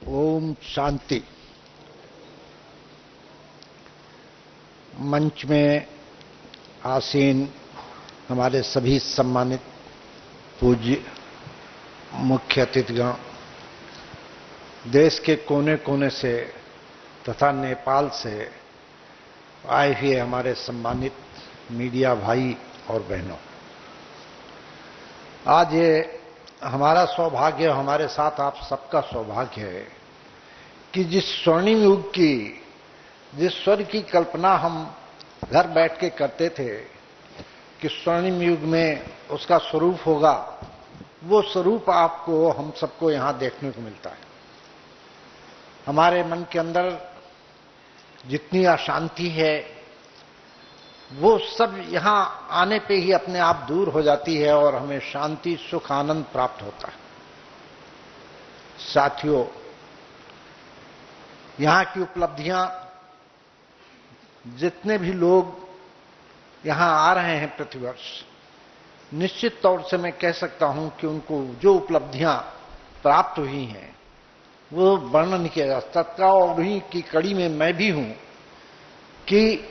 ओम शांति। मंच में आसीन हमारे सभी सम्मानित पूज्य मुख्य अतिथिगण, देश के कोने कोने से तथा नेपाल से आए हुए हमारे सम्मानित मीडिया भाई और बहनों, आज ये हमारा सौभाग्य, हमारे साथ आप सबका सौभाग्य है कि जिस स्वर्णिम युग की, जिस स्वर्ग की कल्पना हम घर बैठ के करते थे कि स्वर्णिम युग में उसका स्वरूप होगा, वो स्वरूप आपको, हम सबको यहां देखने को मिलता है। हमारे मन के अंदर जितनी अशांति है वो सब यहां आने पे ही अपने आप दूर हो जाती है और हमें शांति, सुख, आनंद प्राप्त होता है। साथियों, यहां की उपलब्धियां, जितने भी लोग यहां आ रहे हैं प्रतिवर्ष, निश्चित तौर से मैं कह सकता हूं कि उनको जो उपलब्धियां प्राप्त हुई हैं वो वर्णन किया जा सकता। और उन्हीं की कड़ी में मैं भी हूं कि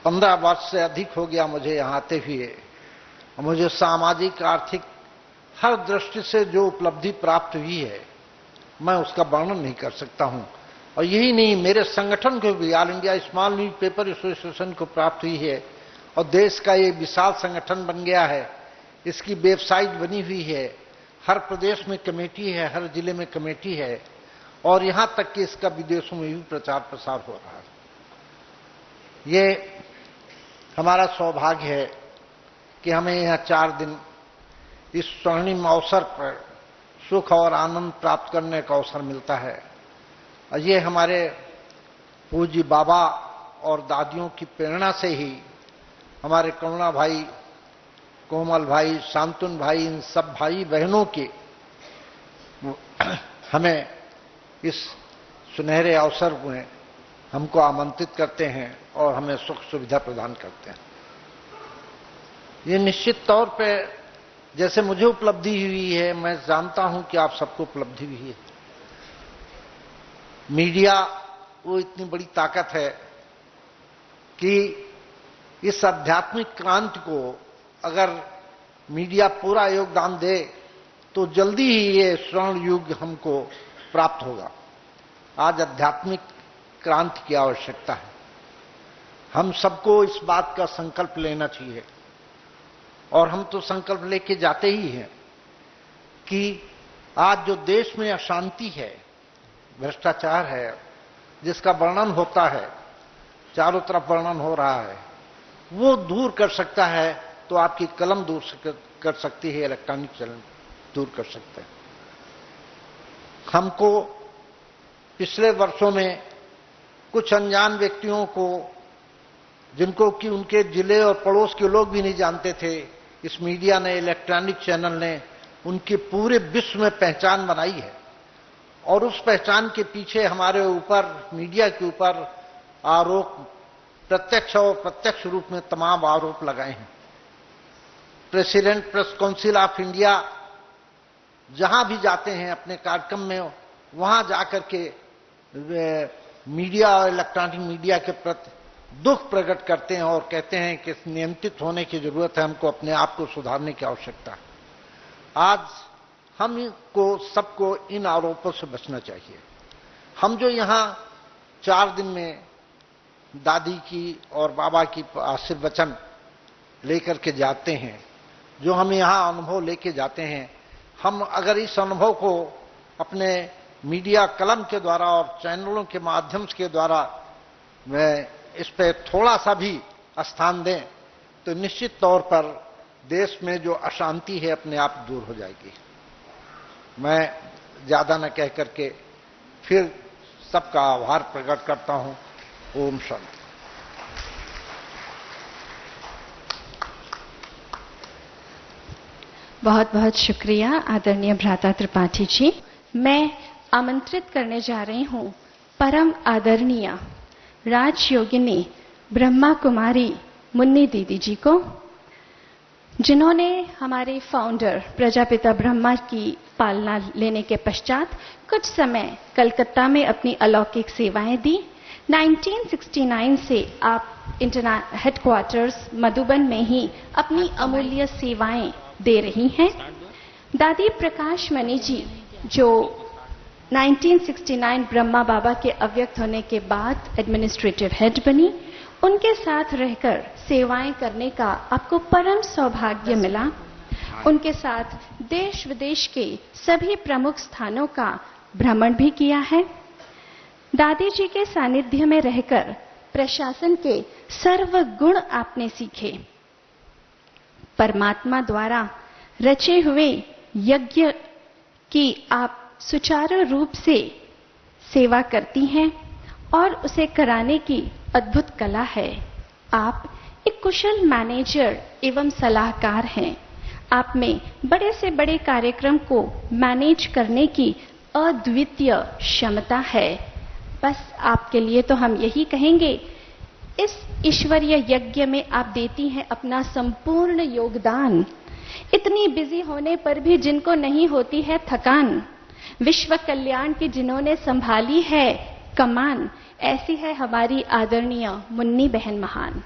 15 वर्ष से अधिक हो गया मुझे यहां आते हुए। मुझे सामाजिक, आर्थिक हर दृष्टि से जो उपलब्धि प्राप्त हुई है मैं उसका वर्णन नहीं कर सकता हूं। और यही नहीं, मेरे संगठन को भी, all India small news paper association को प्राप्त हुई है और देश का ये विशाल संगठन बन गया है। इसकी वेबसाइट बनी हुई है, हर प्रदेश में कमेटी है, हर जिले में कमेटी है और यहां तक कि इसका विदेशों में भी प्रचार प्रसार हो रहा है। ये हमारा सौभाग्य है कि हमें यहां 4 दिन इस स्वर्णिम अवसर पर सुख और आनंद प्राप्त करने का अवसर मिलता है। और ये हमारे पूज्य बाबा और दादियों की प्रेरणा से ही हमारे करुणा भाई, कोमल भाई, शांतुन भाई, इन सब भाई बहनों के हमें इस सुनहरे अवसर में हमको आमंत्रित करते हैं और हमें सुख सुविधा प्रदान करते हैं। ये निश्चित तौर पे जैसे मुझे उपलब्धि हुई है, मैं जानता हूं कि आप सबको उपलब्धि हुई है। मीडिया वो इतनी बड़ी ताकत है कि इस आध्यात्मिक क्रांति को अगर मीडिया पूरा योगदान दे तो जल्दी ही ये स्वर्ण युग हमको प्राप्त होगा। आज आध्यात्मिक क्रांति की आवश्यकता है। हम सबको इस बात का संकल्प लेना चाहिए और हम तो संकल्प लेके जाते ही हैं कि आज जो देश में अशांति है, भ्रष्टाचार है, जिसका वर्णन होता है, चारों तरफ वर्णन हो रहा है, वो दूर कर सकता है तो आपकी कलम दूर कर सकती है, इलेक्ट्रॉनिक चैनल दूर कर सकते हैं। हमको पिछले वर्षों में कुछ अनजान व्यक्तियों को, जिनको कि उनके जिले और पड़ोस के लोग भी नहीं जानते थे, इस मीडिया ने, इलेक्ट्रॉनिक चैनल ने उनके पूरे विश्व में पहचान बनाई है। और उस पहचान के पीछे हमारे ऊपर, मीडिया के ऊपर आरोप, प्रत्यक्ष और प्रत्यक्ष रूप में तमाम आरोप लगाए हैं। President press council of India जहां भी जाते हैं अपने कार्यक्रम में, वहां जाकर के मीडिया और इलेक्ट्रॉनिक मीडिया के प्रति दुख प्रकट करते हैं और कहते हैं कि नियंत्रित होने की जरूरत है, हमको अपने आप को सुधारने की आवश्यकता है। आज हमको सबको इन आरोपों से बचना चाहिए। हम जो यहां 4 दिन में दादी की और बाबा की आशीर्वचन लेकर के जाते हैं, जो हम यहां अनुभव लेके जाते हैं, हम अगर इस अनुभव को अपने मीडिया कलम के द्वारा और चैनलों के माध्यम के द्वारा इस पे थोड़ा सा भी स्थान दें तो निश्चित तौर पर देश में जो अशांति है अपने आप दूर हो जाएगी। मैं ज्यादा न कह करके फिर सबका आभार प्रकट करता हूं। ओम शांति। बहुत बहुत शुक्रिया आदरणीय भ्राता त्रिपाठी जी। मैं आमंत्रित करने जा रही हूं परम आदरणीय राजयोगिनी ब्रह्मा कुमारी मुन्नी दीदी जी को, जिन्होंने हमारे फाउंडर प्रजापिता ब्रह्मा की पालना लेने के पश्चात कुछ समय कलकत्ता में अपनी अलौकिक सेवाएं दी। 1969 से आप हेडक्वार्टर्स मधुबन में ही अपनी अमूल्य सेवाएं दे रही हैं। दादी प्रकाश मणि जी जो 1969 ब्रह्मा बाबा के अव्यक्त होने के बाद एडमिनिस्ट्रेटिव हेड बनी, उनके साथ रहकर सेवाएं करने का आपको परम सौभाग्य मिला। उनके साथ देश विदेश के सभी प्रमुख स्थानों का भ्रमण भी किया है। दादी जी के सानिध्य में रहकर प्रशासन के सर्व गुण आपने सीखे। परमात्मा द्वारा रचे हुए यज्ञ की आप सुचारू रूप से सेवा करती हैं और उसे कराने की अद्भुत कला है। आप एक कुशल मैनेजर एवं सलाहकार हैं। आप में बड़े से बड़े कार्यक्रम को मैनेज करने की अद्वितीय क्षमता है। बस आपके लिए तो हम यही कहेंगे, इस ईश्वरीय यज्ञ में आप देती हैं अपना संपूर्ण योगदान। इतनी बिजी होने पर भी जिनको नहीं होती है थकान, विश्व कल्याण की जिन्होंने संभाली है कमान, ऐसी है हमारी आदरणीय मुन्नी बहन महान।